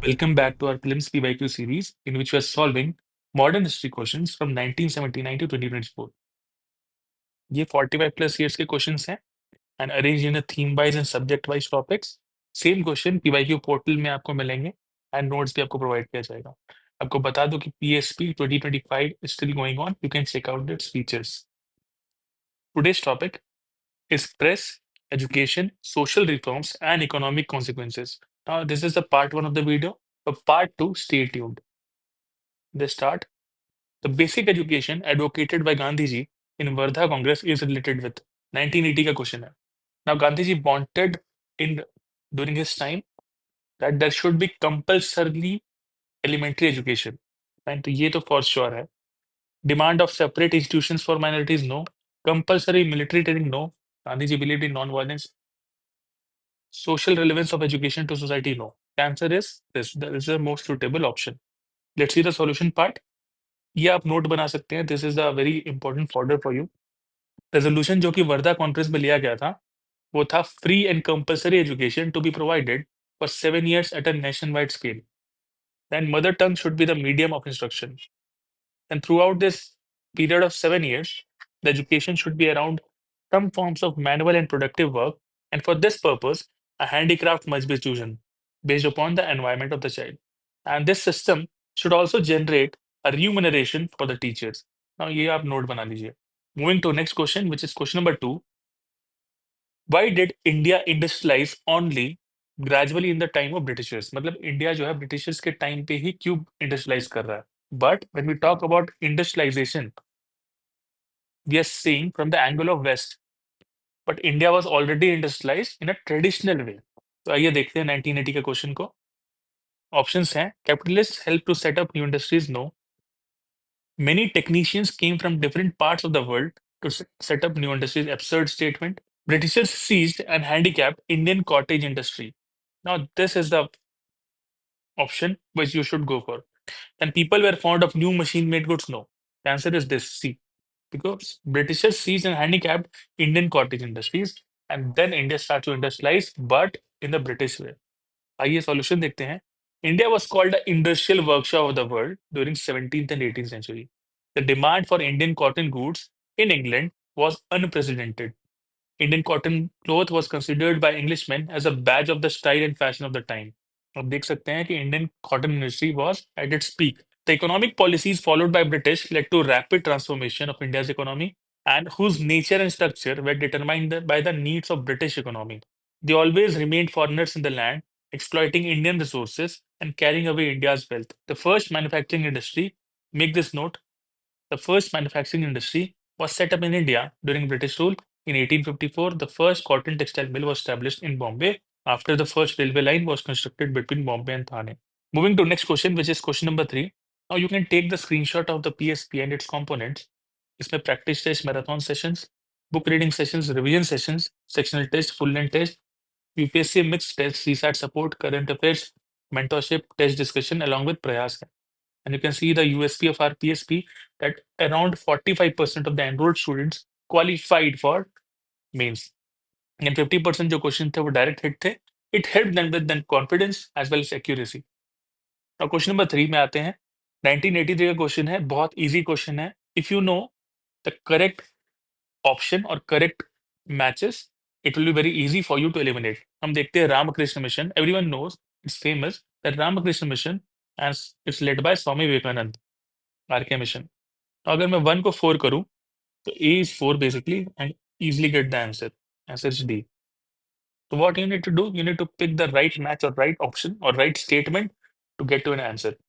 Welcome back to our Prelims PYQ series, in which we are solving modern history questions from 1979 to 2024. ये 45 plus years के questions हैं and arranged in a theme wise and subject wise topics. Same question PYQ portal में आपको मिलेंगे and notes भी आपको provide किया जाएगा. आपको बता दूं कि PSP 2025 is still going on. You can check out the speeches. Today's topic is press, education, social reforms, and economic consequences. Now, this is the part one of the video. For part two, stay tuned. Let's start. The basic education advocated by Gandhi ji in Wardha Congress is related with 1980 का question है. Now Gandhi ji wanted in during his time that there should be compulsorily elementary education. And तो ये तो for sure है. Demand of separate institutions for minorities, no. Compulsory military training, no. Gandhi ji believed in non-violence. Social relevance of education to society, no. The answer is this. This is the most suitable option. Let's see the solution part. ये आप note बना सकते हैं. This is the very important fodder for you. Resolution जो कि Wardha conference में लिया गया था वो था free and compulsory education to be provided for 7 years at a nation wide scale then mother tongue should be the medium of instruction and throughout this period of 7 years the education should be around some forms of manual and productive work, and for this purpose a handicraft must be chosen based upon the environment of the child, and this system should also generate a remuneration for the teachers. Now ये आप note बना लीजिए. Moving to next question, which is question number 2. Why did India industrialize only gradually in the time of Britishers? मतलब India जो है Britishers के time पे ही क्यों इंडस्ट्रियलाइज कर रहा है? But when we talk about industrialization, we are seeing from the angle of West. But India was already industrialized in a traditional way. तो आइए देखते हैं 1980 के क्वेश्चन को. ऑप्शंस हैं capitalist help to set up new industries, no. Many technicians came from different parts of the world to set up new industries, absurd statement. Britishers seized and handicapped Indian cottage industry. Now, this is the option which you should go for. And people were fond of new machine-made goods. No. The answer is this, C. Because Britishers seized and handicapped Indian cottage industries, and then India started to industrialize, but in the British way. आइए solution देखते हैं. India was called the industrial workshop of the world during 17th and 18th century. The demand for Indian cotton goods in England was unprecedented. Indian cotton cloth was considered by Englishmen as a badge of the style and fashion of the time. आप देख सकते हैं कि Indian cotton industry was at its peak. The economic policies followed by British led to rapid transformation of India's economy, and whose nature and structure were determined by the needs of British economy. They always remained foreigners in the land, exploiting Indian resources and carrying away India's wealth. The first manufacturing industry, make this note, the first manufacturing industry was set up in India during British rule. In 1854, the first cotton textile mill was established in Bombay after the first railway line was constructed between Bombay and Thane. Moving to next question, which is question number 3. Now you can take the screenshot of the PSP and its components. इसमें practice test, marathon sessions, book reading sessions, revision sessions, sectional test, full length test, UPSC mixed test, CSAT support, current affairs, mentorship, test discussion along with Prayas. And you can see the USP of our PSP that around 45% of the enrolled students qualified for mains. And 50% जो question थे वो direct hit थे. It helped them with then confidence as well as accuracy. Now question number 3 में आते हैं. 1983 का question है, बहुत इजी क्वेश्चन है. If you know the correct option or correct matches, it will be very easy for you to eliminate. हम देखते हैं Ramakrishna mission. Everyone knows, it's famous that Ramakrishna mission as it's led by Swami Vivekanand, RK mission. तो अगर मैं 1 को 4 करूं तो A is 4 basically and easily get the answer. Answer is D. So what you need to do, you need to pick the right match or right option or right statement to get to an answer.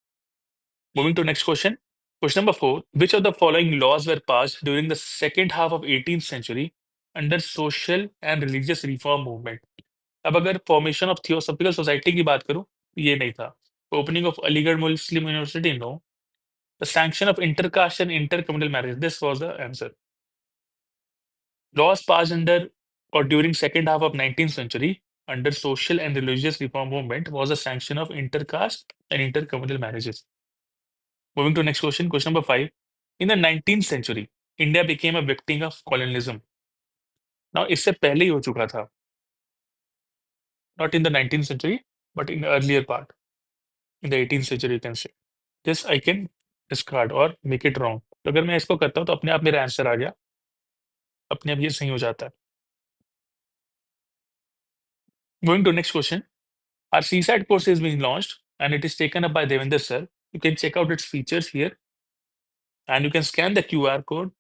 Moving to next question. Question number 4. Which of the following laws were passed during the second half of 18th century under social and religious reform movement? अब अगर formation of theosophical society की बात करूं तो ये नहीं था. Opening of Aligarh Muslim university, no. The sanction of intercaste and intercommunal marriage, this was the answer. Laws passed under or during second half of 19th century under social and religious reform movement was a sanction of intercaste and intercommunal marriages. Moving to next question, question number 5. In the 19th century, India became a victim of colonialism. Now, इससे पहले ही हो चुका था. Not in the 19th century, but in the earlier part. in the 18th century, you can say. This I can discard or make it wrong. तो अगर मैं इसको करता हूँ तो अपने आप मेरा आंसर आ गया, अपने आप ये सही हो जाता है. Going to next question. Our CSAT course is being launched and it is taken up by Devender sir. You can check out its features here and you can scan the QR code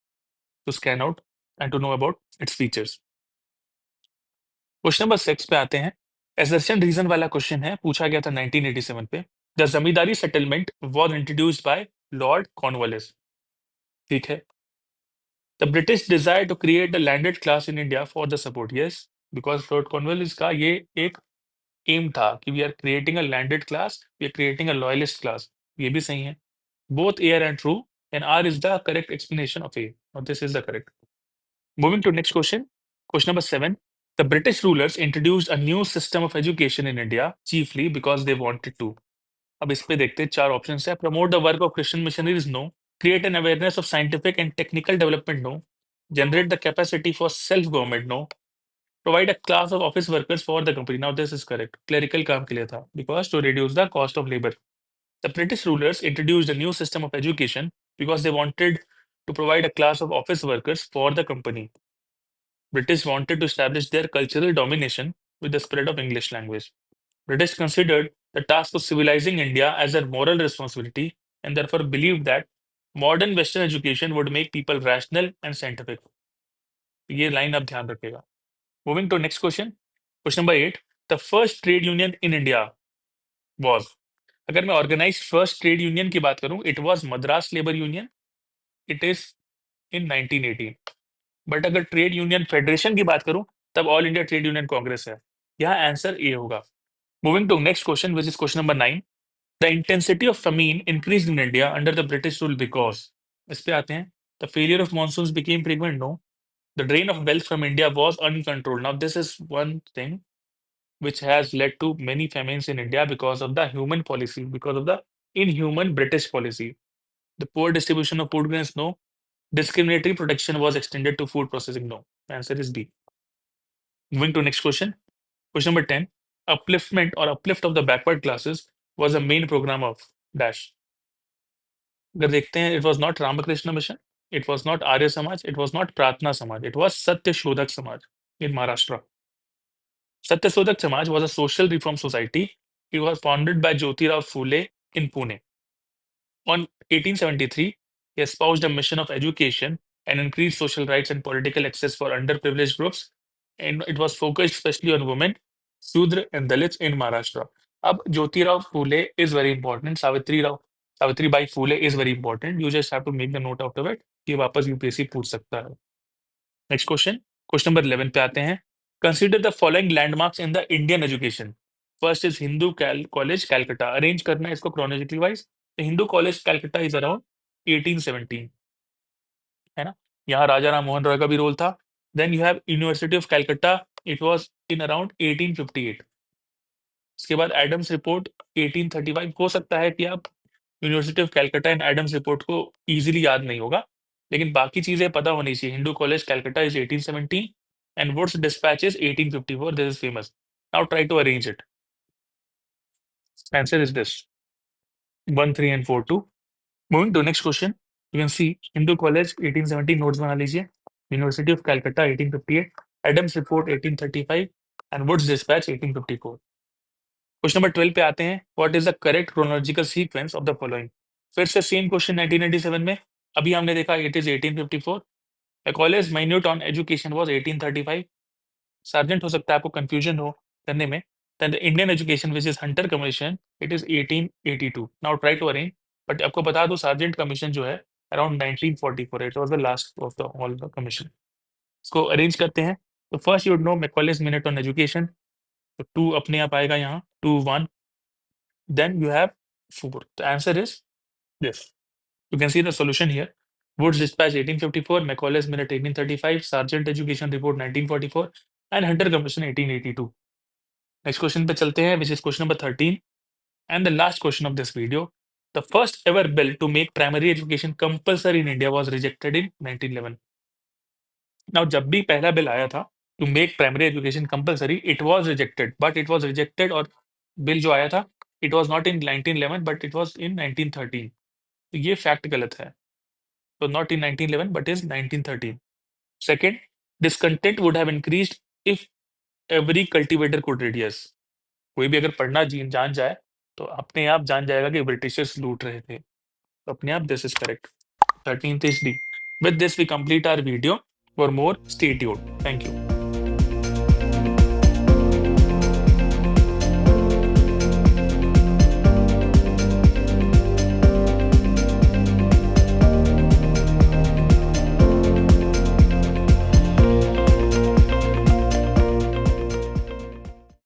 to scan out and to know about its features. Question number 6 पे आते हैं. Assertion reason वाला question है, पूछा गया था 1987 पे. The zamindari settlement was introduced by lord Cornwallis. ठीक है. The British desire to create the landed class in India for the support. Yes, because lord Cornwallis का ये एक एम था कि we are creating a landed class, we are creating a loyalist class. ये भी सही है. Both A R and true and R is the correct explanation of A और this is the correct. Moving to next question. Question number 7. The British rulers introduced a new system of education in India chiefly because they wanted to. अब इस पे देखते हैं, चार options है. Promote the work of Christian missionaries, no. Create an awareness of scientific and technical development, no. Generate the capacity for self government, no. Provide a class of office workers for the company. Now this is correct. Clerical काम के लिए था, because to reduce the cost of labour. The British rulers introduced a new system of education because they wanted to provide a class of office workers for the company. British wanted to establish their cultural domination with the spread of English language. British considered the task of civilizing India as their moral responsibility and therefore believed that modern Western education would make people rational and scientific. ये line आप ध्यान रखिएगा. Moving to next question. Question number 8. The first trade union in India was. अगर मैं organise first trade union की बात करूं, it was Madras labour union. It is in 1918. But अगर ट्रेड यूनियन फेडरेशन की बात करूं, तब all India trade union congress है. यहाँ आंसर ए होगा. Moving to next question which is question number 9. The intensity of famine increase in India under the British rule because. इस पे आते हैं. The failure of monsoon became frequent, no. The drain of wealth from India was uncontrolled. Now this is one thing which has led to many famines in India because of the human policy, because of the inhuman British policy. The poor distribution of food grains, no. Discriminatory protection was extended to food processing, no. Answer is B. Moving to next question. Question number 10. Upliftment or uplift of the backward classes was a main program of dash. अगर देखते हैं, it was not Ramakrishna Mission, it was not Arya Samaj, it was not Pratna Samaj, it was Satya Shodhak Samaj in Maharashtra. Satyasodhak Samaj was a social reform society. It was founded by Jyotirao Phule in Pune. On 1873, he espoused a mission of education and increased social rights and political access for underprivileged groups. And it was focused especially on women, Sudra and Dalits in Maharashtra. Ab Jyotirao Phule is very important. Savitri Bai Phule is very important. You just have to make the note out of it. कि वापस UPSC पूछ सकता है. Next question. Question number 11 पे आते हैं. Consider the following landmarks in the Indian education. First is Hindu college Calcutta. Arrange करना है इसको chronologically wise. Hindu college Calcutta is around 1817, है ना. यहाँ राजा राम मोहन रॉय का भी रोल था. Then you have university of Calcutta. It was in around 1858. इसके बाद एडम्स रिपोर्ट 1835. हो सकता है कि आप university of Calcutta and Adams report को इजीली याद नहीं होगा, लेकिन बाकी चीजें पता होनी चाहिए. Hindu college Calcutta is 1817 and Wood's dispatch is 1854. This is famous. Now try to arrange it. Answer is this 1, 3 and 4, 2. Moving to next question. You can see Hindu College 1870 notes बना लीजिए. University of Calcutta 1858. Adams Report 1835 and Wood's Dispatch 1854. Question number 12 पे आते हैं. What is the correct chronological sequence of the following? फिर से same question 1997 में. अभी हमने देखा it is 1854. Macaulay's minute on education was 1835. Sergeant हो सकता है आपको कंफ्यूजन हो करने में. Then the Indian education which is Hunter Commission, it is 1882. Now try to arrange. But आपको बता दो सार्जेंट कमीशन जो है around 1944. It was the last of the all the commission. इसको अरेंज करते हैं. तो first you know Macaulay's minute on education. तो 2 अपने आप आएगा यहाँ. 2 1. Then you have 4. The answer is this. You can see the solution here. Woods Dispatch 1854, Macaulay's Minute 1835, Sargent Education Report 1944, and Hunter Commission 1882. Next question पे चलते हैं, which is question number 13 and the last question of this video. The first ever bill to make primary education compulsory in India was rejected in 1911. Now जब भी पहला bill आया था to make primary education compulsory, it was rejected, but it was rejected और bill जो आया था it was not in 1911 but it was in 1913। तो ये फैक्ट गलत है। तो not in 1911 but is 1913। Second, discontent would have increased if every cultivator could radius. कोई भी अगर पढ़ना जान जाए तो अपने आप जान जाएगा कि ब्रिटिशर्स लूट रहे थे। तो अपने आप this is correct. 13th is D. With this we complete our video. For more, stay tuned. Thank you.